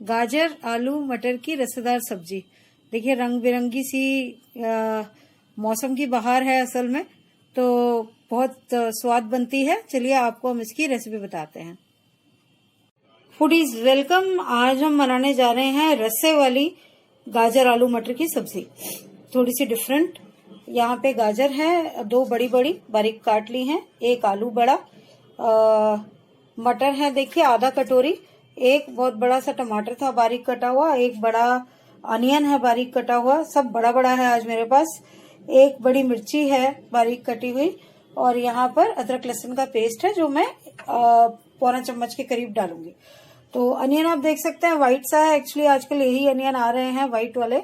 गाजर आलू मटर की रसेदार सब्जी। देखिए रंग बिरंगी सी मौसम की बहार है असल में, तो बहुत स्वाद बनती है। चलिए आपको हम इसकी रेसिपी बताते हैं। Foodies welcome. आज हम बनाने जा रहे हैं रस्से वाली गाजर आलू मटर की सब्जी, थोड़ी सी डिफरेंट। यहाँ पे गाजर है 2 बड़ी बड़ी बारीक काट ली हैं, 1 आलू बड़ा, मटर है देखिए आधा कटोरी, 1 बहुत बड़ा सा टमाटर था बारीक कटा हुआ, 1 बड़ा अनियन है बारीक कटा हुआ, सब बड़ा बड़ा है आज मेरे पास, 1 बड़ी मिर्ची है बारीक कटी हुई, और यहाँ पर अदरक लहसुन का पेस्ट है जो मैं पौना चम्मच के करीब डालूंगी। तो अनियन आप देख सकते हैं व्हाइट सा है, एक्चुअली आजकल यही अनियन आ रहे हैं व्हाइट वाले,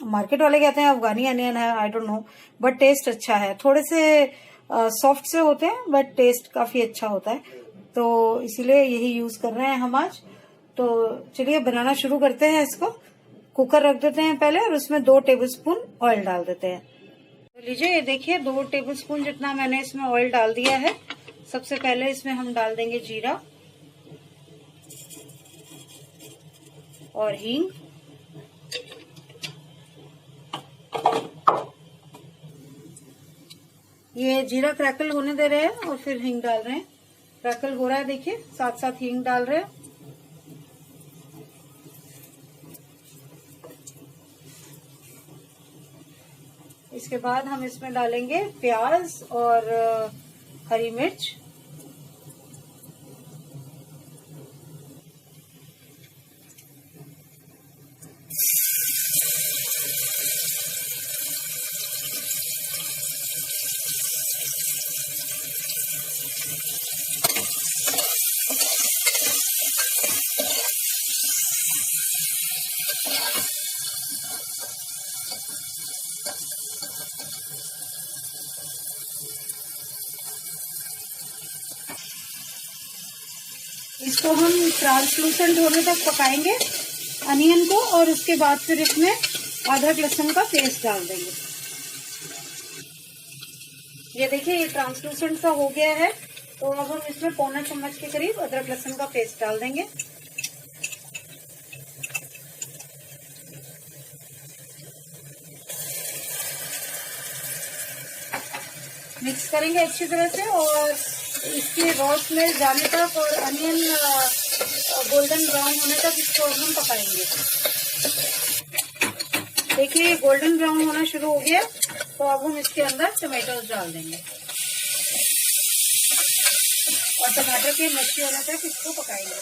मार्केट वाले कहते हैं अफगानी अनियन है, I don't know, but taste अच्छा है। थोड़े से सॉफ्ट से होते हैं बट टेस्ट काफी अच्छा होता है, तो इसीलिए यही यूज कर रहे हैं हम आज। तो चलिए बनाना शुरू करते हैं। इसको कुकर रख देते हैं पहले और उसमें 2 टेबलस्पून ऑयल डाल देते हैं। तो लीजिए ये देखिए 2 टेबलस्पून जितना मैंने इसमें ऑयल डाल दिया है। सबसे पहले इसमें हम डाल देंगे जीरा और हींग, ये जीरा क्रैकल होने दे रहे हैं और फिर हींग डाल रहे हैं। क्रैकल हो रहा है देखिए, साथ साथ हींग डाल रहे हैं। इसके बाद हम इसमें डालेंगे प्याज और हरी मिर्च, इसको हम ट्रांसलूसेंट होने तक पकाएंगे अनियन को, और उसके बाद फिर इसमें अदरक लहसुन का पेस्ट डाल देंगे। ये देखिए ये ट्रांसलूसेंट सा हो गया है, तो अब हम इसमें पौना चम्मच के करीब अदरक लहसुन का पेस्ट डाल देंगे। मिक्स करेंगे अच्छी तरह से और इसके रॉ स्मेल जाने तक और अनियन गोल्डन ब्राउन होने तक इसको हम पकाएंगे। देखिए गोल्डन ब्राउन होना शुरू हो गया, तो अब हम इसके अंदर टमाटोज डाल देंगे और टमाटर के मच्छी होने तक इसको पकाएंगे।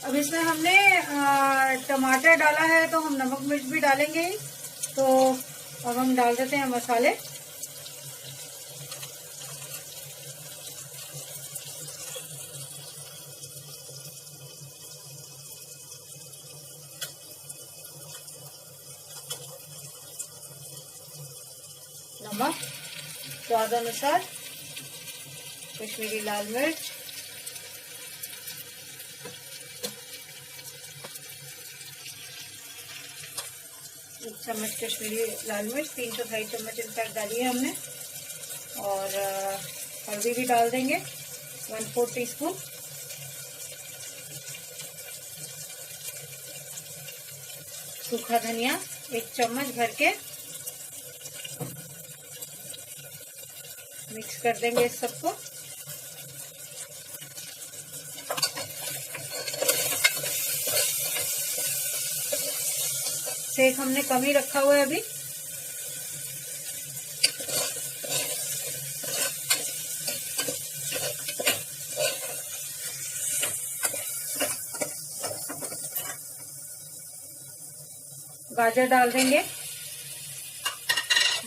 अब इसमें हमने टमाटर डाला है तो हम नमक मिर्च भी डालेंगे। तो अब हम डाल देते हैं मसाले। नमक स्वाद अनुसार, कश्मीरी लाल मिर्च, एक चम्मच कश्मीरी लाल मिर्च, 3 चौथाई चम्मच इनफैक्ट डाली है हमने, और हल्दी भी डाल देंगे 1/4 टीस्पून, सूखा धनिया 1 चम्मच भर के, मिक्स कर देंगे इस सबको। सेक हमने कम ही रखा हुआ है अभी। गाजर डाल देंगे,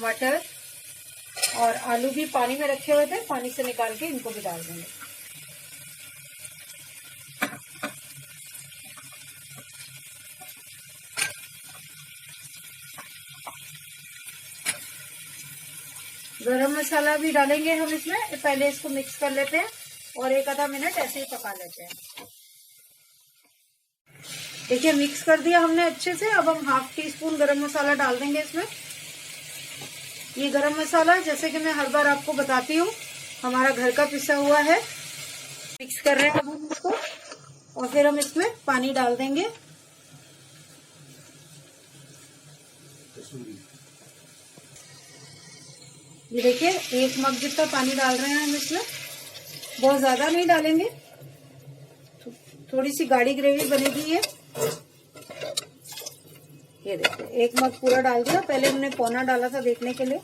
मटर और आलू भी पानी में रखे हुए थे, पानी से निकाल के इनको भी डाल देंगे। गरम मसाला भी डालेंगे हम इसमें, पहले इसको मिक्स कर लेते हैं और 1 आधा मिनट ऐसे ही पका लेते हैं। देखिए मिक्स कर दिया हमने अच्छे से। अब हम 1/2 टीस्पून गरम मसाला डाल देंगे इसमें। ये गरम मसाला जैसे कि मैं हर बार आपको बताती हूँ हमारा घर का पिसा हुआ है। मिक्स कर रहे हैं अब हम इसको, और फिर हम इसमें पानी डाल देंगे। ये देखिए 1 मग जितना पानी डाल रहे हैं हम इसमें, बहुत ज्यादा नहीं डालेंगे, थोड़ी सी गाढ़ी ग्रेवी बनेगी ये। ये देखिए 1 मग पूरा डाल दिया, पहले हमने पौना डाला था देखने के लिए।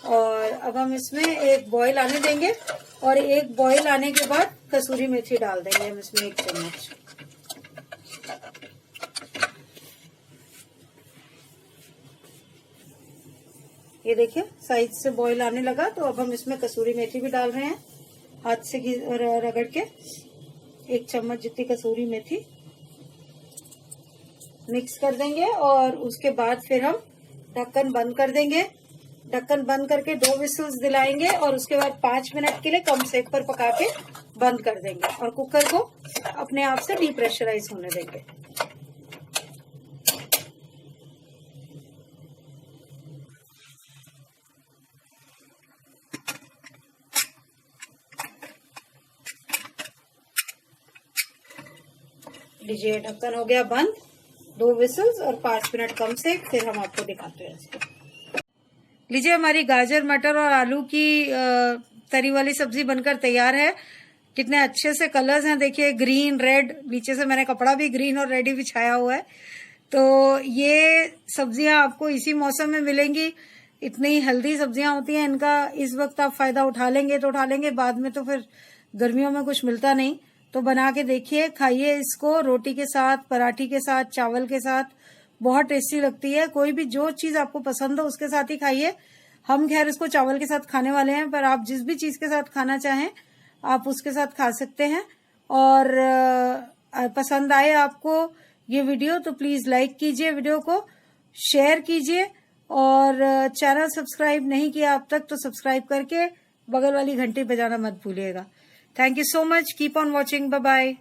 और अब हम इसमें एक बॉईल आने देंगे, और एक बॉईल आने के बाद कसूरी मेथी डाल देंगे हम इसमें 1 चम्मच। ये देखिए साइड से बॉईल आने लगा, तो अब हम इसमें कसूरी मेथी भी डाल रहे हैं, हाथ से रगड़ के 1 चम्मच जितनी कसूरी मेथी मिक्स कर देंगे। और उसके बाद फिर हम ढक्कन बंद कर देंगे। ढक्कन बंद करके 2 विसल्स दिलाएंगे, और उसके बाद 5 मिनट के लिए कम सेक पर पका के बंद कर देंगे, और कुकर को अपने आप से डीप्रेशराइज होने देंगे। लीजिए ढक्कन हो गया बंद, 2 विसल्स और 5 मिनट कम सेक, फिर हम आपको दिखाते हैं इसको। लीजिए हमारी गाजर मटर और आलू की तरी वाली सब्जी बनकर तैयार है। कितने अच्छे से कलर्स हैं, देखिए ग्रीन रेड, नीचे से मैंने कपड़ा भी ग्रीन और रेड ही बिछाया हुआ है। तो ये सब्जियां आपको इसी मौसम में मिलेंगी, इतनी हेल्दी सब्जियां होती हैं, इनका इस वक्त आप फायदा उठा लेंगे तो उठा लेंगे, बाद में तो फिर गर्मियों में कुछ मिलता नहीं। तो बना के देखिए, खाइए इसको रोटी के साथ, पराठी के साथ, चावल के साथ, बहुत टेस्टी लगती है। कोई भी जो चीज आपको पसंद हो उसके साथ ही खाइए। हम खैर इसको चावल के साथ खाने वाले हैं, पर आप जिस भी चीज के साथ खाना चाहें आप उसके साथ खा सकते हैं। और पसंद आए आपको ये वीडियो तो प्लीज लाइक कीजिए, वीडियो को शेयर कीजिए, और चैनल सब्सक्राइब नहीं किया अब तक तो सब्सक्राइब करके बगल वाली घंटी बजाना मत भूलिएगा। Thank you so much, keep on watching, bye bye.